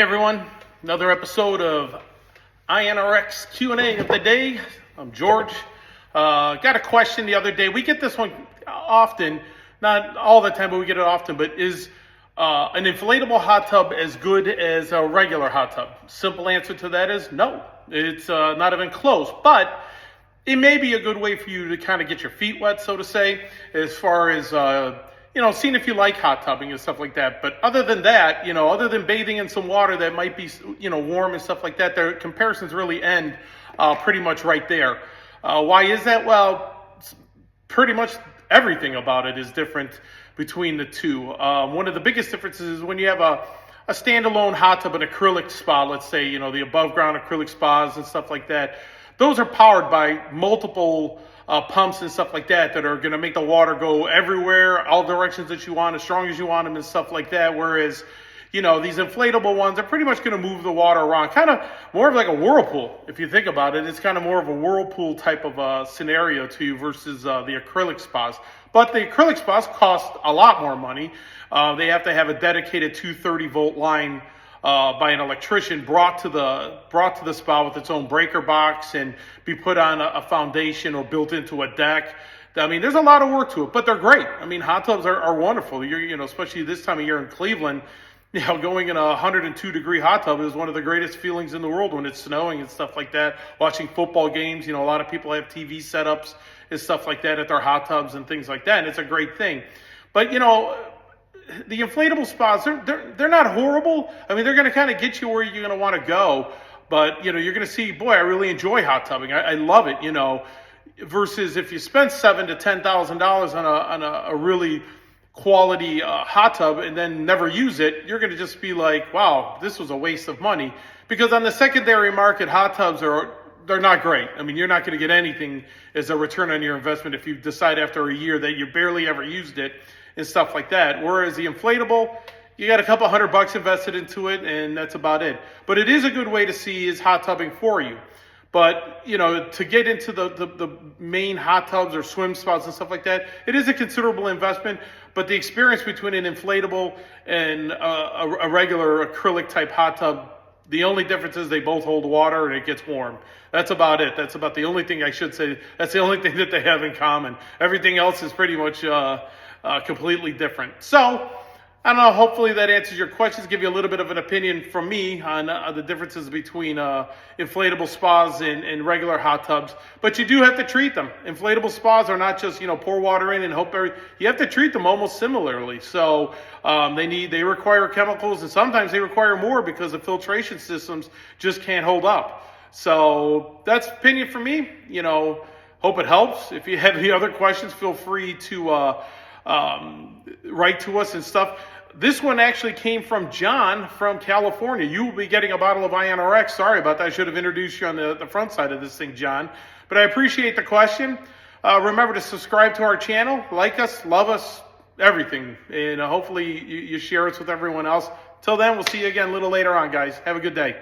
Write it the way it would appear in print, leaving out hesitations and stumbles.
everyone, another episode of iONRx Q&A of the day. I'm George. Got a question the other day. We get this one often, not all the time, but we get it often. But is an inflatable hot tub as good as a regular hot tub? Simple answer to that is no. It's not even close. But it may be a good way for you to kind of get your feet wet, so to say, as far as seeing if you like hot tubbing and stuff like that. But other than that, other than bathing in some water that might be, warm and stuff like that, their comparisons really end pretty much right there. Why is that? Well, pretty much everything about it is different between the two. One of the biggest differences is when you have a standalone hot tub, an acrylic spa, let's say, the above ground acrylic spas and stuff like that. Those are powered by multiple pumps and stuff like that are going to make the water go everywhere, all directions that you want, as strong as you want them and stuff like that. Whereas, these inflatable ones are pretty much going to move the water around, kind of more of like a whirlpool. If you think about it, it's kind of more of a whirlpool type of scenario to you versus the acrylic spas. But the acrylic spas cost a lot more money. They have to have a dedicated 230-volt line by an electrician brought to the spa with its own breaker box and be put on a foundation or built into a deck. I mean, there's a lot of work to it, but they're great. I mean, hot tubs are wonderful. Especially this time of year in Cleveland, going in a 102-degree hot tub is one of the greatest feelings in the world when it's snowing and stuff like that. Watching football games, a lot of people have TV setups and stuff like that at their hot tubs and things like that, and it's a great thing. But, the inflatable spas, they're not horrible. I mean, they're going to kind of get you where you're going to want to go. But, you're going to see, boy, I really enjoy hot tubbing. I love it, versus if you spend $7,000 to $10,000 on a really quality hot tub and then never use it, you're going to just be like, wow, this was a waste of money. Because on the secondary market, hot tubs they're not great. I mean, you're not going to get anything as a return on your investment if you decide after a year that you barely ever used it and stuff like that. Whereas the inflatable, you got a couple $100 invested into it, and that's about it. But it is a good way to see is hot tubbing for you. But, to get into the main hot tubs or swim spots and stuff like that, it is a considerable investment. But the experience between an inflatable and a regular acrylic type hot tub, the only difference is they both hold water and it gets warm. That's about it. That's about the only thing I should say. That's the only thing that they have in common. Everything else is pretty much completely different. So, I don't know, hopefully that answers your questions, give you a little bit of an opinion from me on the differences between inflatable spas and regular hot tubs. But you do have to treat them. Inflatable spas are not just, pour water in and hope you have to treat them almost similarly. So they require chemicals, and sometimes they require more because the filtration systems just can't hold up. So that's opinion from me. Hope it helps. If you have any other questions, feel free to write to us and stuff. This one actually came from John from California. You will be getting a bottle of iONRx. Sorry about that. I should have introduced you on the front side of this thing, John. But I appreciate the question. Remember to subscribe to our channel, like us, love us, everything. And hopefully you share us with everyone else. Till then, we'll see you again a little later on, guys. Have a good day.